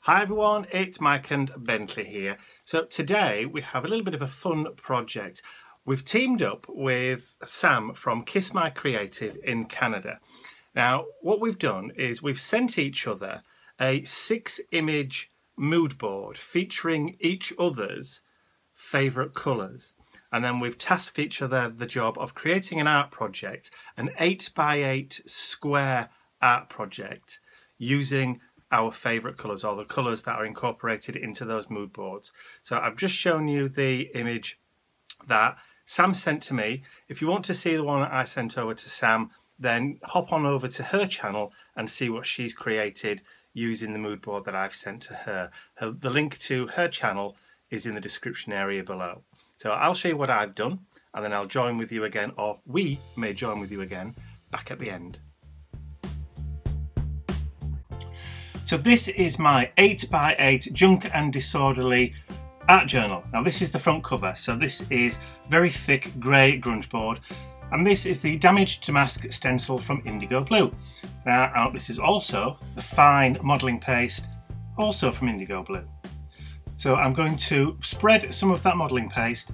Hi everyone, it's Mike and Bentley here. So today we have a little bit of a fun project. We've teamed up with Sam from Kiss My Creative in Canada. Now what we've done is we've sent each other a 6-image mood board featuring each other's favourite colours. And then we've tasked each other the job of creating an art project, an 8x8 square art project using our favourite colours, or the colours that are incorporated into those mood boards. So I've just shown you the image that Sam sent to me. If you want to see the one that I sent over to Sam, then hop on over to her channel and see what she's created using the mood board that I've sent to her. The link to her channel is in the description area below. So I'll show you what I've done, and then I'll join with you again, or we may join with you again back at the end. So this is my 8x8 Junk and Disorderly art journal. Now this is the front cover, so this is very thick grey grunge board, and this is the Damaged Damask stencil from Indigo Blue. Now this is also the fine modelling paste, also from Indigo Blue. So I'm going to spread some of that modelling paste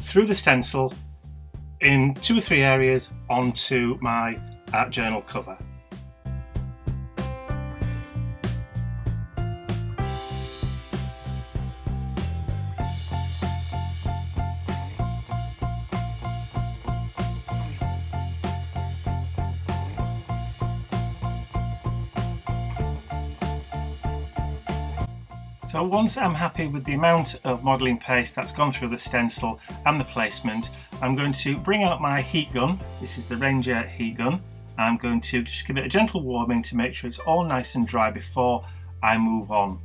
through the stencil in 2 or 3 areas onto my art journal cover. So once I'm happy with the amount of modelling paste that's gone through the stencil and the placement, I'm going to bring out my heat gun. This is the Ranger heat gun. I'm going to just give it a gentle warming to make sure it's all nice and dry before I move on.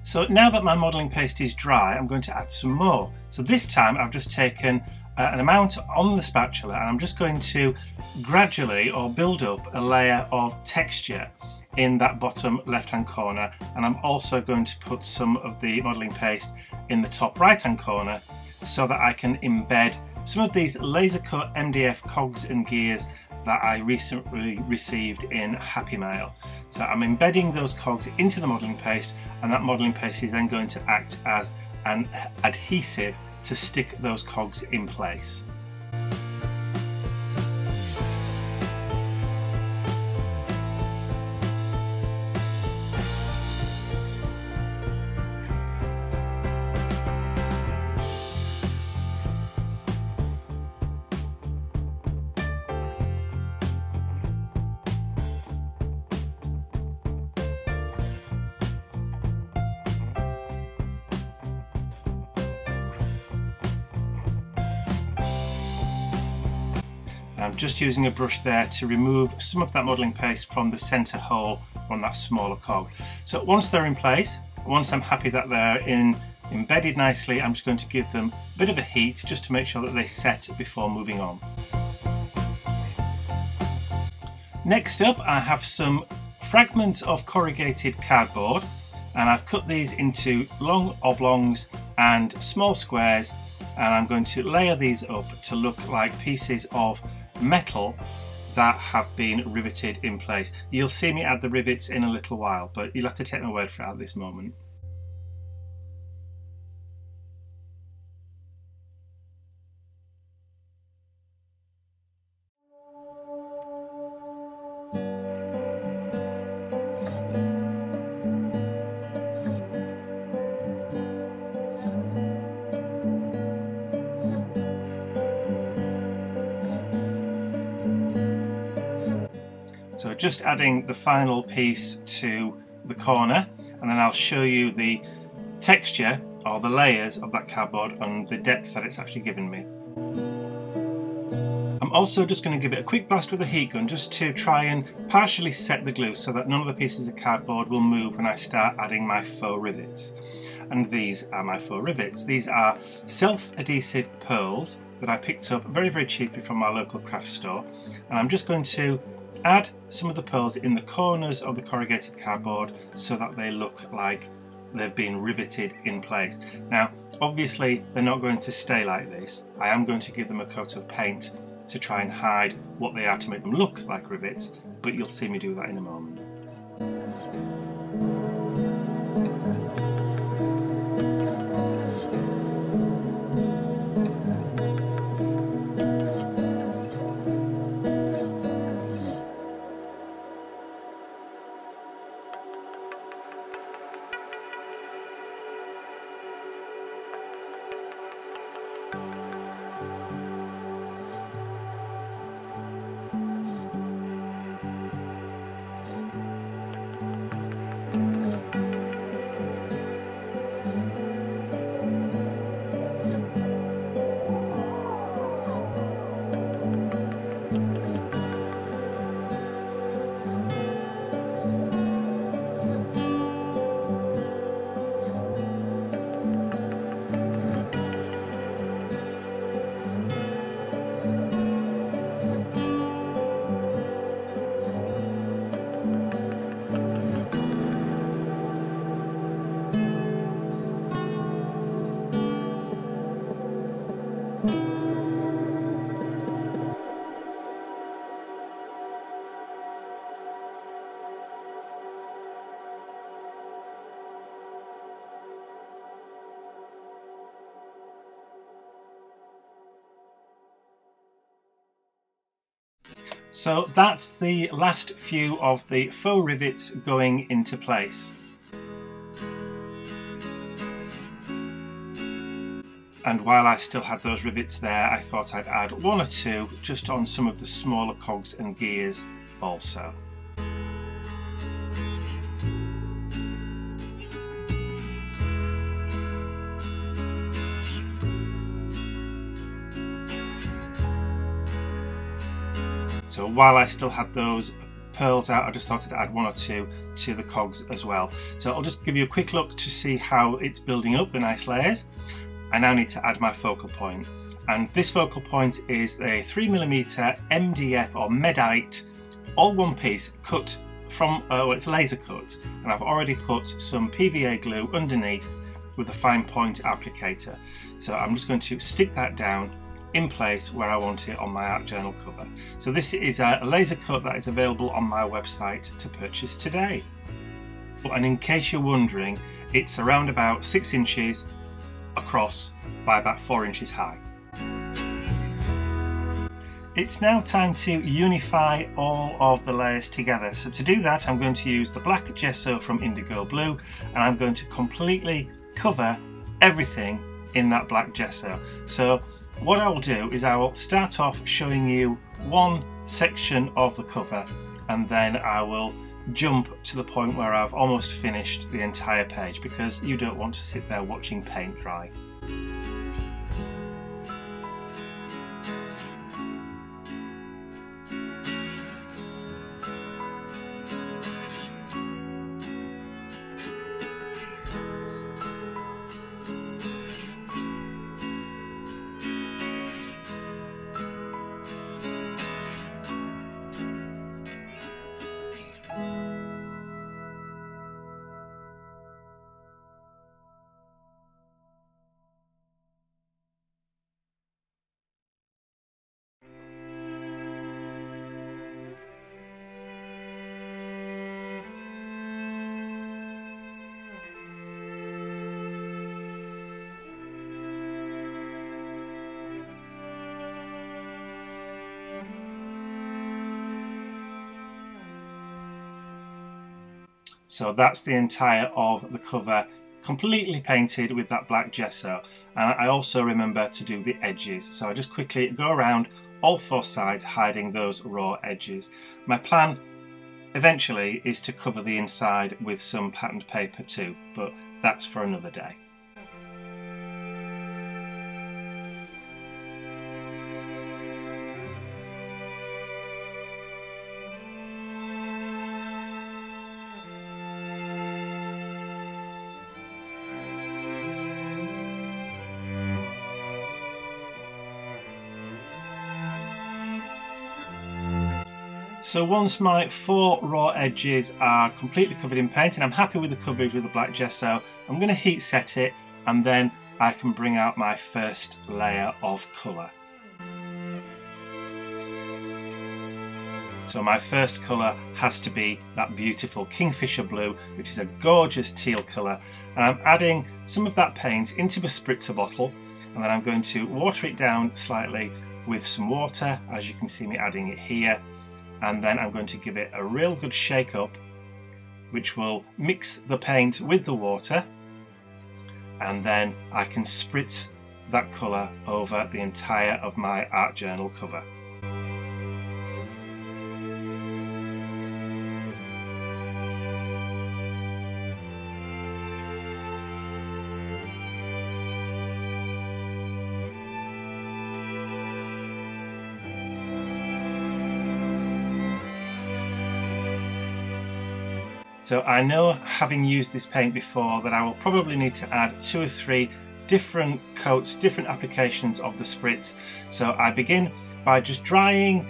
So now that my modelling paste is dry, I'm going to add some more. So this time I've just taken an amount on the spatula, and I'm just going to gradually or build up a layer of texture in that bottom left hand corner, and I'm also going to put some of the modelling paste in the top right hand corner so that I can embed some of these laser cut MDF cogs and gears that I recently received in Happy Mail. So I'm embedding those cogs into the modelling paste, and that modelling paste is then going to act as an adhesive to stick those cogs in place. I'm just using a brush there to remove some of that modelling paste from the centre hole on that smaller cog. So once they're in place, once I'm happy that they're embedded nicely, I'm just going to give them a bit of a heat just to make sure that they set before moving on. Next up, I have some fragments of corrugated cardboard, and I've cut these into long oblongs and small squares, and I'm going to layer these up to look like pieces of metal that have been riveted in place. You'll see me add the rivets in a little while, but you'll have to take my word for it at this moment. So just adding the final piece to the corner, and then I'll show you the texture or the layers of that cardboard and the depth that it's actually given me. I'm also just going to give it a quick blast with a heat gun just to try and partially set the glue so that none of the pieces of cardboard will move when I start adding my faux rivets. And these are my faux rivets. These are self-adhesive pearls that I picked up very cheaply from my local craft store, and I'm just going to add some of the pearls in the corners of the corrugated cardboard so that they look like they've been riveted in place. Now obviously they're not going to stay like this. I am going to give them a coat of paint to try and hide what they are to make them look like rivets, but you'll see me do that in a moment. So that's the last few of the faux rivets going into place. And while I still had those rivets there, I thought I'd add one or two just on some of the smaller cogs and gears also. So while I still had those pearls out, I just thought I'd add one or two to the cogs as well. So I'll just give you a quick look to see how it's building up the nice layers. I now need to add my focal point. And this focal point is a 3mm MDF or Medite, all one piece, cut from, it's laser cut. And I've already put some PVA glue underneath with a fine point applicator. So I'm just going to stick that down in place where I want it on my art journal cover. So this is a laser cut that is available on my website to purchase today. And in case you're wondering, it's around about 6 inches across by about 4 inches high. It's now time to unify all of the layers together. So to do that, I'm going to use the black gesso from Indigo Blue, and I'm going to completely cover everything in that black gesso. So what I will do is I will start off showing you one section of the cover, and then I will jump to the point where I've almost finished the entire page, because you don't want to sit there watching paint dry. So that's the entire of the cover, completely painted with that black gesso. And I also remember to do the edges. So I just quickly go around all 4 sides, hiding those raw edges. My plan eventually is to cover the inside with some patterned paper too, but that's for another day. So once my 4 raw edges are completely covered in paint and I'm happy with the coverage with the black gesso, I'm going to heat set it, and then I can bring out my first layer of colour. So my first colour has to be that beautiful Kingfisher blue, which is a gorgeous teal colour. And I'm adding some of that paint into a spritzer bottle, and then I'm going to water it down slightly with some water, as you can see me adding it here. And then I'm going to give it a real good shake up, which will mix the paint with the water. And then I can spritz that colour over the entire of my art journal cover. So I know, having used this paint before, that I will probably need to add 2 or 3 different coats, different applications of the spritz. So I begin by just drying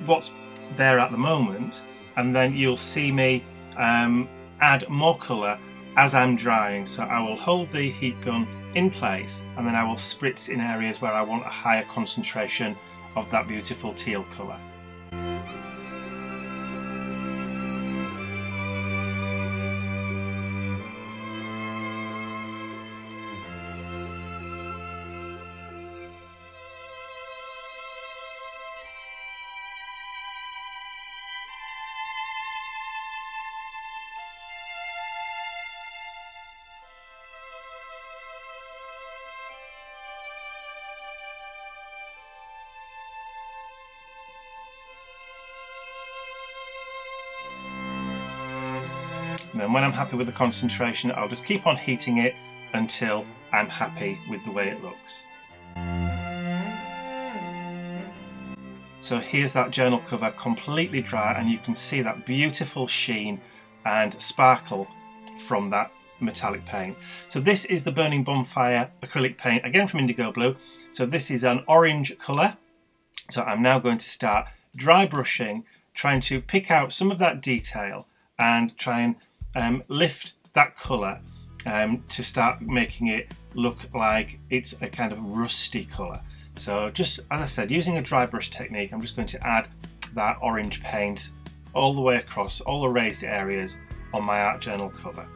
what's there at the moment, and then you'll see me add more colour as I'm drying. So I will hold the heat gun in place, and then I will spritz in areas where I want a higher concentration of that beautiful teal colour. And then when I'm happy with the concentration, I'll just keep on heating it until I'm happy with the way it looks. So here's that journal cover completely dry, and you can see that beautiful sheen and sparkle from that metallic paint. So this is the Burning Bonfire acrylic paint, again from Indigo Blue. So this is an orange colour. So I'm now going to start dry brushing, trying to pick out some of that detail and try and lift that colour to start making it look like it's a kind of rusty colour. So just, as I said, using a dry brush technique, I'm just going to add that orange paint all the way across all the raised areas on my art journal cover.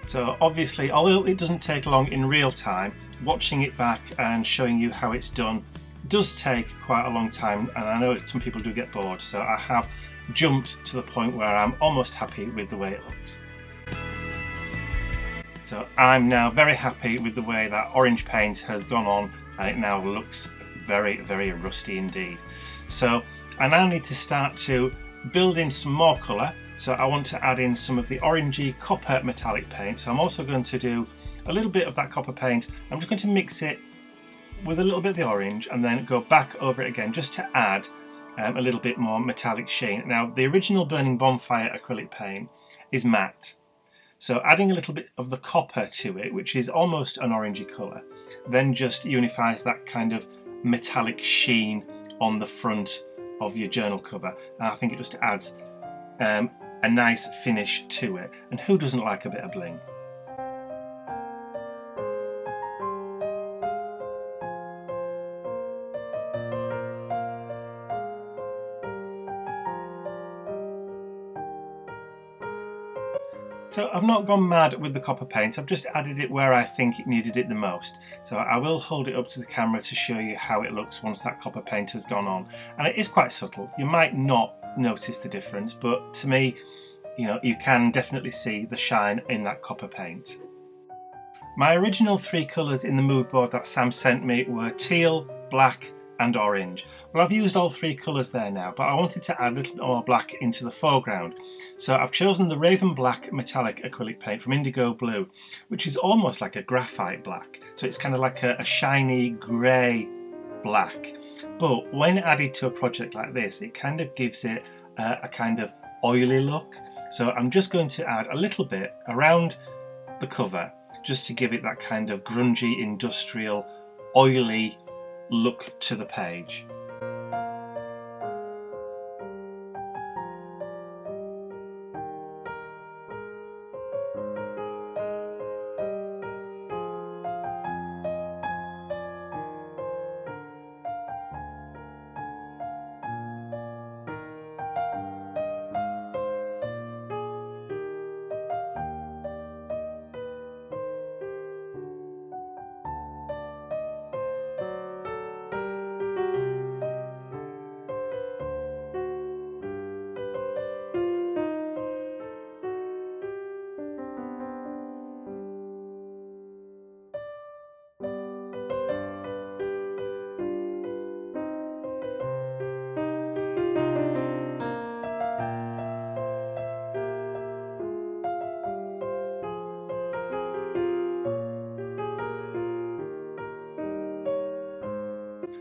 So obviously, although it doesn't take long in real time, watching it back and showing you how it's done does take quite a long time, and I know some people do get bored, so I have jumped to the point where I'm almost happy with the way it looks. So I'm now very happy with the way that orange paint has gone on, and it now looks very, very rusty indeed. So I now need to start to build in some more colour. So I want to add in some of the orangey copper metallic paint. So I'm also going to do a little bit of that copper paint. I'm just going to mix it with a little bit of the orange and then go back over it again just to add a little bit more metallic sheen. Now the original Burning Bonfire acrylic paint is matte. So adding a little bit of the copper to it, which is almost an orangey colour, then just unifies that kind of metallic sheen on the front of your journal cover. And I think it just adds a nice finish to it, and who doesn't like a bit of bling? So I've not gone mad with the copper paint, I've just added it where I think it needed it the most. So I will hold it up to the camera to show you how it looks once that copper paint has gone on. And it is quite subtle, you might not notice the difference, but to me, you know, you can definitely see the shine in that copper paint. My original 3 colours in the mood board that Sam sent me were teal, black and orange. Well, I've used all three colours there now, but I wanted to add a little more black into the foreground. So I've chosen the Raven Black metallic acrylic paint from Indigo Blue, which is almost like a graphite black. So it's kind of like a shiny grey black. But when added to a project like this, it kind of gives it a kind of oily look. So I'm just going to add a little bit around the cover, just to give it that kind of grungy, industrial, oily look to the page.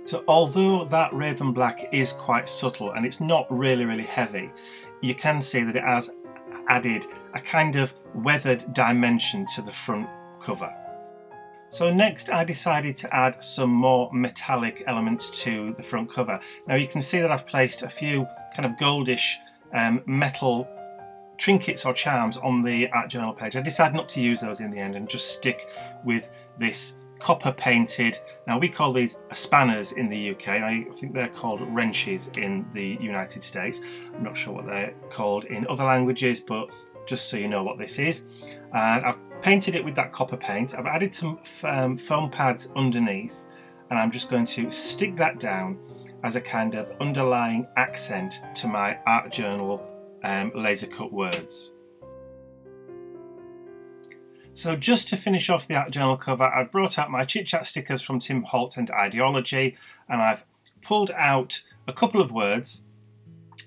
So although that Raven Black is quite subtle and it's not really heavy, you can see that it has added a kind of weathered dimension to the front cover. So next I decided to add some more metallic elements to the front cover. Now you can see that I've placed a few kind of goldish metal trinkets or charms on the art journal page. I decided not to use those in the end and just stick with this copper painted, now we call these spanners in the UK, and I think they're called wrenches in the United States. I'm not sure what they're called in other languages, but just so you know what this is. And I've painted it with that copper paint. I've added some foam pads underneath, and I'm just going to stick that down as a kind of underlying accent to my art journal laser cut words. So just to finish off the art journal cover, I've brought out my Chit Chat stickers from Tim Holtz and Ideology, and I've pulled out a couple of words,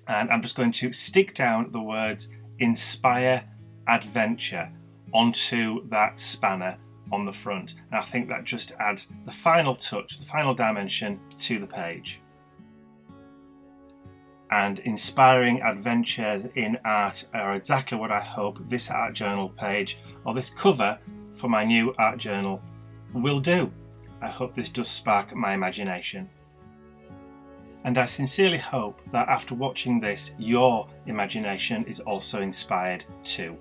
and I'm just going to stick down the words Inspire Adventure onto that spanner on the front. And I think that just adds the final touch, the final dimension to the page. And inspiring adventures in art are exactly what I hope this art journal page, or this cover for my new art journal, will do. I hope this does spark my imagination. And I sincerely hope that after watching this, your imagination is also inspired too.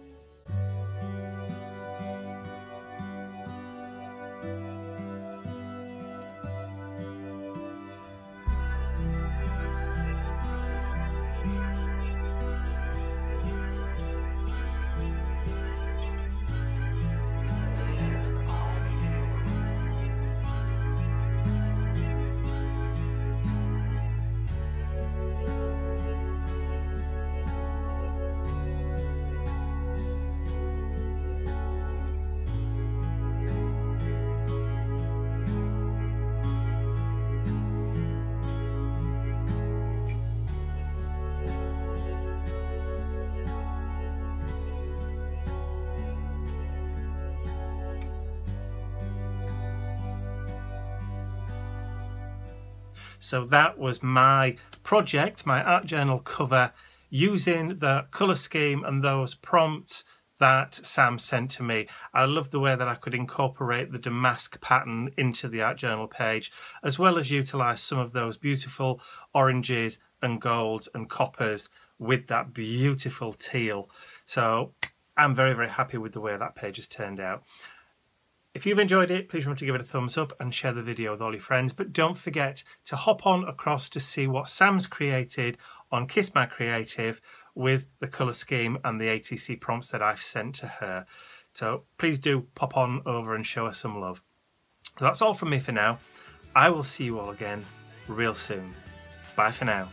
So that was my project, my art journal cover, using the colour scheme and those prompts that Sam sent to me. I love the way that I could incorporate the damask pattern into the art journal page, as well as utilise some of those beautiful oranges and golds and coppers with that beautiful teal. So I'm very happy with the way that page has turned out. If you've enjoyed it, please remember to give it a thumbs up and share the video with all your friends. But don't forget to hop on across to see what Sam's created on Kiss My Creative with the colour scheme and the ATC prompts that I've sent to her. So please do pop on over and show her some love. So that's all from me for now. I will see you all again real soon. Bye for now.